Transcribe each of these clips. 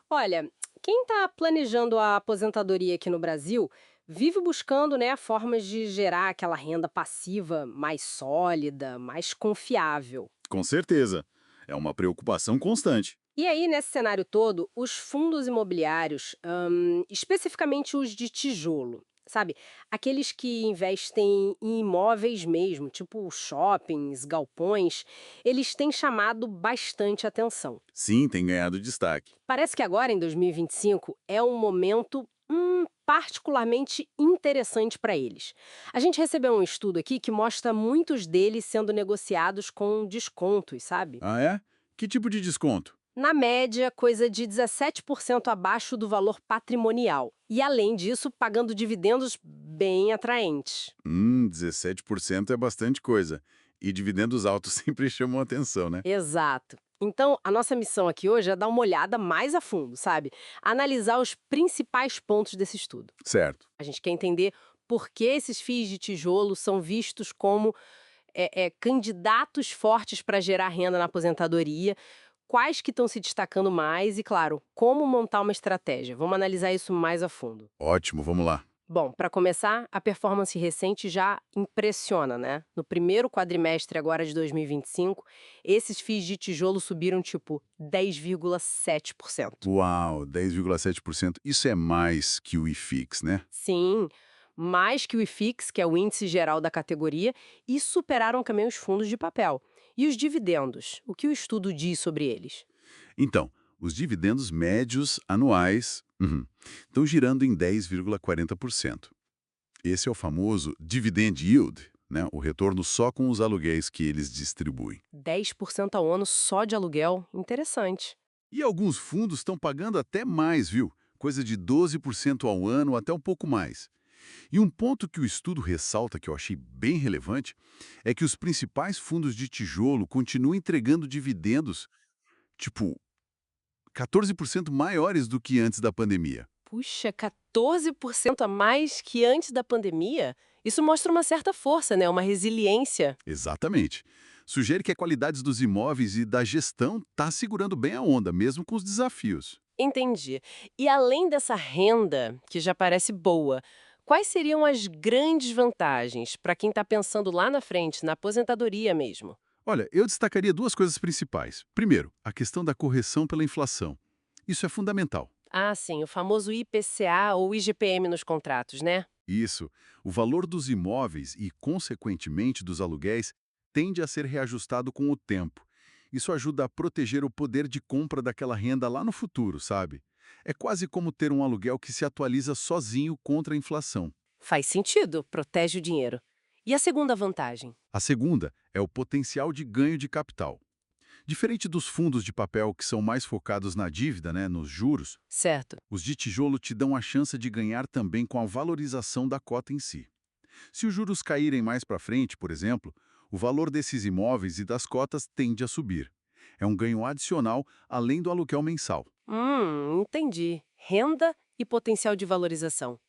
Olha, quem está planejando a aposentadoria aqui no Brasil vive buscando, né, formas de gerar aquela renda passiva mais sólida, mais confiável. Com certeza. É uma preocupação constante. E aí, nesse cenário todo, os fundos imobiliários, especificamente os de tijolo, sabe? Aqueles que investem em imóveis mesmo, tipo shoppings, galpões, eles têm chamado bastante atenção. Sim, tem ganhado destaque. Parece que agora, em 2025, é um momento particularmente interessante para eles. A gente recebeu um estudo aqui que mostra muitos deles sendo negociados com descontos, sabe? Ah, é? Que tipo de desconto? Na média, coisa de 17% abaixo do valor patrimonial. E, além disso, pagando dividendos bem atraentes. 17% é bastante coisa. E dividendos altos sempre chamam atenção, né? Exato. Então, a nossa missão aqui hoje é dar uma olhada mais a fundo, sabe? Analisar os principais pontos desse estudo. Certo. A gente quer entender por que esses FIIs de tijolo são vistos como candidatos fortes para gerar renda na aposentadoria, quais que estão se destacando mais e, claro, como montar uma estratégia. Vamos analisar isso mais a fundo. Ótimo, vamos lá. Bom, para começar, a performance recente já impressiona, né? No primeiro quadrimestre agora de 2025, esses FIIs de tijolo subiram tipo 10,7%. Uau, 10,7%. Isso é mais que o IFIX, né? Sim, mais que o IFIX, que é o índice geral da categoria, e superaram também os fundos de papel. E os dividendos? O que o estudo diz sobre eles? Então, os dividendos médios anuais estão girando em 10,40%. Esse é o famoso dividend yield, né? O retorno só com os aluguéis que eles distribuem. 10% ao ano só de aluguel? Interessante. E alguns fundos estão pagando até mais, viu? Coisa de 12% ao ano, até um pouco mais. E um ponto que o estudo ressalta, que eu achei bem relevante, é que os principais fundos de tijolo continuam entregando dividendos, tipo, 14% maiores do que antes da pandemia. Puxa, 14% a mais que antes da pandemia? Isso mostra uma certa força, né? Uma resiliência. Exatamente. Sugere que a qualidade dos imóveis e da gestão está segurando bem a onda, mesmo com os desafios. Entendi. E além dessa renda, que já parece boa, quais seriam as grandes vantagens para quem está pensando lá na frente, na aposentadoria mesmo? Olha, eu destacaria duas coisas principais. Primeiro, a questão da correção pela inflação. Isso é fundamental. Ah, sim, o famoso IPCA ou IGPM nos contratos, né? Isso, o valor dos imóveis e, consequentemente, dos aluguéis tende a ser reajustado com o tempo. Isso ajuda a proteger o poder de compra daquela renda lá no futuro, sabe? É quase como ter um aluguel que se atualiza sozinho contra a inflação. Faz sentido, protege o dinheiro. E a segunda vantagem? A segunda é o potencial de ganho de capital. Diferente dos fundos de papel que são mais focados na dívida, né, nos juros, Certo. os de tijolo te dão a chance de ganhar também com a valorização da cota em si. Se os juros caírem mais para frente, por exemplo, o valor desses imóveis e das cotas tende a subir. É um ganho adicional além do aluguel mensal. Entendi. Renda e potencial de valorização.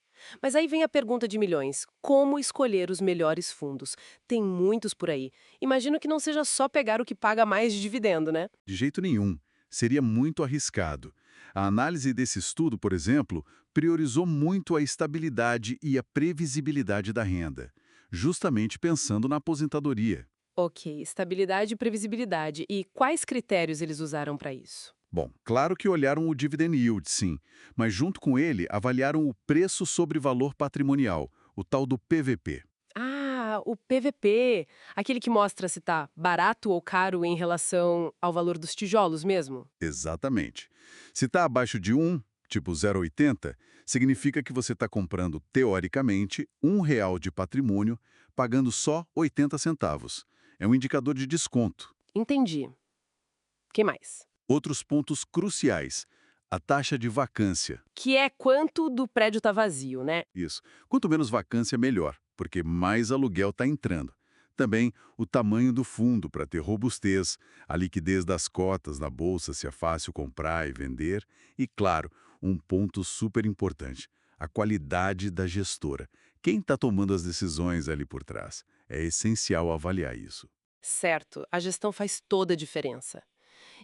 Mas aí vem a pergunta de milhões: como escolher os melhores fundos? Tem muitos por aí. Imagino que não seja só pegar o que paga mais de dividendo, né? De jeito nenhum. Seria muito arriscado. A análise desse estudo, por exemplo, priorizou muito a estabilidade e a previsibilidade da renda, justamente pensando na aposentadoria. Ok, estabilidade e previsibilidade. E quais critérios eles usaram para isso? Bom, claro que olharam o dividend yield, sim, mas junto com ele avaliaram o preço sobre valor patrimonial, o tal do PVP. Ah, o PVP, aquele que mostra se tá barato ou caro em relação ao valor dos tijolos mesmo? Exatamente. Se está abaixo de 1, tipo 0,80, significa que você está comprando, teoricamente, R$ 1 de patrimônio, pagando só 80 centavos. É um indicador de desconto. Entendi. Que mais? Outros pontos cruciais. A taxa de vacância. Que é quanto do prédio tá vazio, né? Isso. Quanto menos vacância, melhor, porque mais aluguel está entrando. Também o tamanho do fundo para ter robustez, a liquidez das cotas na bolsa, se é fácil comprar e vender. E, claro, um ponto super importante, a qualidade da gestora. Quem está tomando as decisões ali por trás? É essencial avaliar isso. Certo, a gestão faz toda a diferença.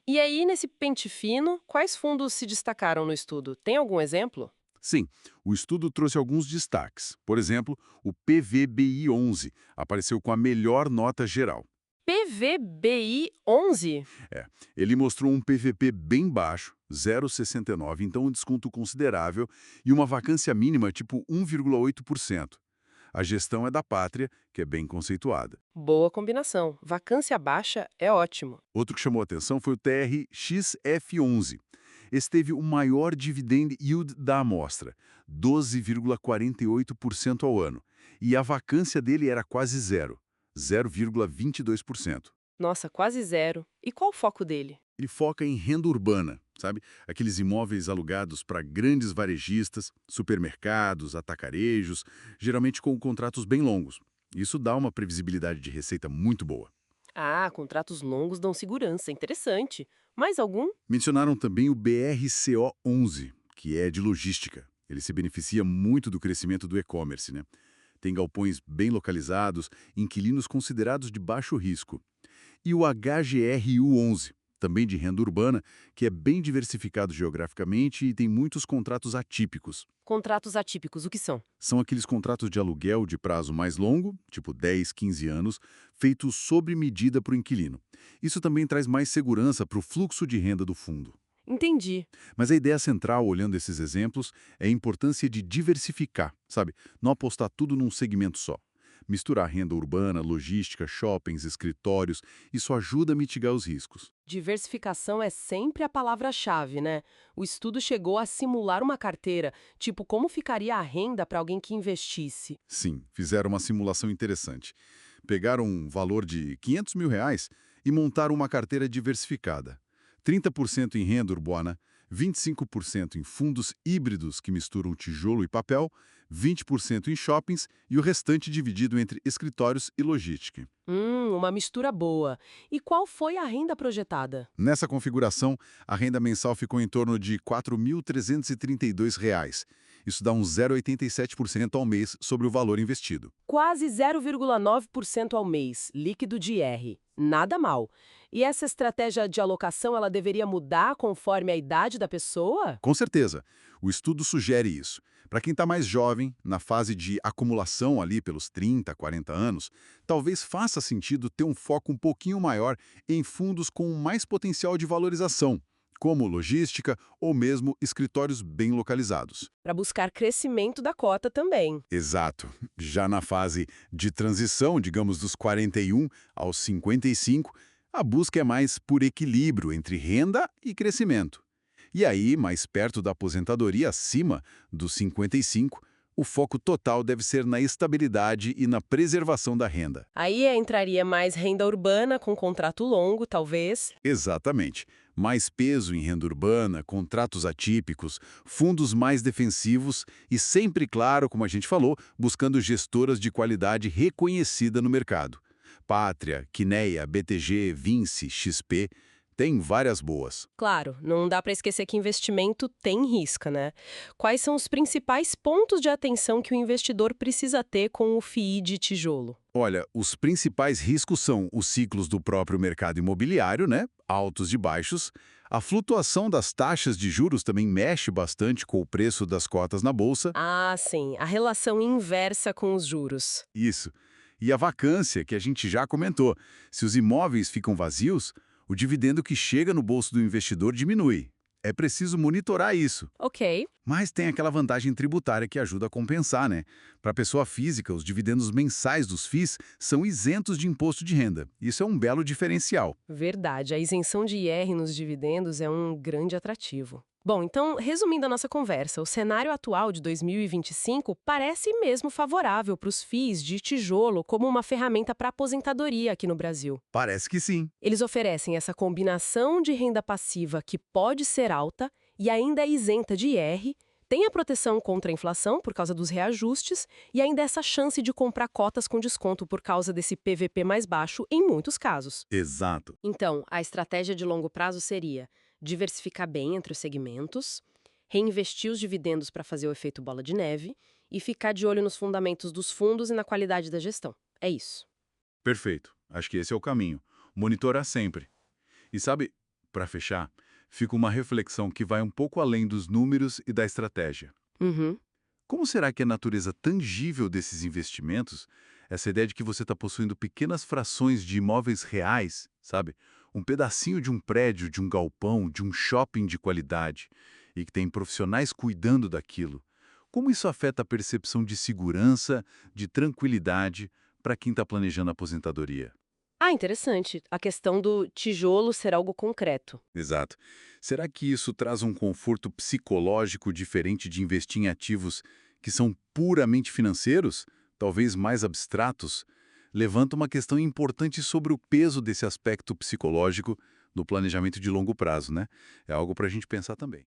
E aí, nesse pente fino, quais fundos se destacaram no estudo? Tem algum exemplo? Sim, o estudo trouxe alguns destaques. Por exemplo, o PVBI11 apareceu com a melhor nota geral. PVBI 11? É, ele mostrou um PVP bem baixo, 0,69, então um desconto considerável, e uma vacância mínima tipo 1,8%. A gestão é da Pátria, que é bem conceituada. Boa combinação. Vacância baixa é ótimo. Outro que chamou a atenção foi o TRXF11. Esse teve o maior dividend yield da amostra, 12,48% ao ano, e a vacância dele era quase zero, 0,22%. Nossa, quase zero. E qual o foco dele? Ele foca em renda urbana, sabe? Aqueles imóveis alugados para grandes varejistas, supermercados, atacarejos, geralmente com contratos bem longos. Isso dá uma previsibilidade de receita muito boa. Ah, contratos longos dão segurança. Interessante. Mais algum? Mencionaram também o BRCO11, que é de logística. Ele se beneficia muito do crescimento do e-commerce, né? Tem galpões bem localizados, inquilinos considerados de baixo risco. E o HGRU11, também de renda urbana, que é bem diversificado geograficamente e tem muitos contratos atípicos. Contratos atípicos, o que são? São aqueles contratos de aluguel de prazo mais longo, tipo 10, 15 anos, feitos sob medida para o inquilino. Isso também traz mais segurança para o fluxo de renda do fundo. Entendi. Mas a ideia central, olhando esses exemplos, é a importância de diversificar, sabe? Não apostar tudo num segmento só. Misturar renda urbana, logística, shoppings, escritórios, isso ajuda a mitigar os riscos. Diversificação é sempre a palavra-chave, né? O estudo chegou a simular uma carteira, tipo como ficaria a renda para alguém que investisse. Sim, fizeram uma simulação interessante. Pegaram um valor de R$ 500 mil e montaram uma carteira diversificada. 30% em renda urbana, 25% em fundos híbridos que misturam tijolo e papel, 20% em shoppings e o restante dividido entre escritórios e logística. Uma mistura boa. E qual foi a renda projetada? Nessa configuração, a renda mensal ficou em torno de R$ 4.332. Isso dá uns 0,87% ao mês sobre o valor investido. Quase 0,9% ao mês, líquido de R. Nada mal. E essa estratégia de alocação, ela deveria mudar conforme a idade da pessoa? Com certeza, o estudo sugere isso. Para quem está mais jovem, na fase de acumulação ali pelos 30, 40 anos, talvez faça sentido ter um foco um pouquinho maior em fundos com mais potencial de valorização, como logística ou mesmo escritórios bem localizados. Para buscar crescimento da cota também. Exato. Já na fase de transição, digamos dos 41 aos 55, a busca é mais por equilíbrio entre renda e crescimento. E aí, mais perto da aposentadoria, acima dos 55, o foco total deve ser na estabilidade e na preservação da renda. Aí entraria mais renda urbana com contrato longo, talvez. Exatamente. Mais peso em renda urbana, contratos atípicos, fundos mais defensivos e sempre, claro, como a gente falou, buscando gestoras de qualidade reconhecida no mercado. Pátria, Quineia, BTG, Vinci, XP, tem várias boas. Claro, não dá para esquecer que investimento tem risco, né? Quais são os principais pontos de atenção que o investidor precisa ter com o FII de tijolo? Olha, os principais riscos são os ciclos do próprio mercado imobiliário, né? Altos e baixos. A flutuação das taxas de juros também mexe bastante com o preço das cotas na bolsa. Ah, sim, a relação inversa com os juros. Isso. E a vacância, que a gente já comentou. Se os imóveis ficam vazios, o dividendo que chega no bolso do investidor diminui. É preciso monitorar isso. Ok. Mas tem aquela vantagem tributária que ajuda a compensar, né? Para a pessoa física, os dividendos mensais dos FIIs são isentos de imposto de renda. Isso é um belo diferencial. Verdade, a isenção de IR nos dividendos é um grande atrativo. Bom, então, resumindo a nossa conversa, o cenário atual de 2025 parece mesmo favorável para os FIIs de tijolo como uma ferramenta para aposentadoria aqui no Brasil. Parece que sim. Eles oferecem essa combinação de renda passiva que pode ser alta e ainda é isenta de IR, tem a proteção contra a inflação por causa dos reajustes e ainda essa chance de comprar cotas com desconto por causa desse PVP mais baixo em muitos casos. Exato. Então, a estratégia de longo prazo seria diversificar bem entre os segmentos, reinvestir os dividendos para fazer o efeito bola de neve e ficar de olho nos fundamentos dos fundos e na qualidade da gestão. É isso. Perfeito. Acho que esse é o caminho. Monitorar sempre. E sabe, Para fechar, fica uma reflexão que vai um pouco além dos números e da estratégia. Uhum. Como será que a natureza tangível desses investimentos, essa ideia de que você está possuindo pequenas frações de imóveis reais, sabe? Um pedacinho de um prédio, de um galpão, de um shopping de qualidade, e que tem profissionais cuidando daquilo. Como isso afeta a percepção de segurança, de tranquilidade para quem está planejando a aposentadoria? Ah, interessante. A questão do tijolo ser algo concreto. Exato. Será que isso traz um conforto psicológico diferente de investir em ativos que são puramente financeiros, talvez mais abstratos? Levanta uma questão importante sobre o peso desse aspecto psicológico no planejamento de longo prazo, né? É algo para a gente pensar também.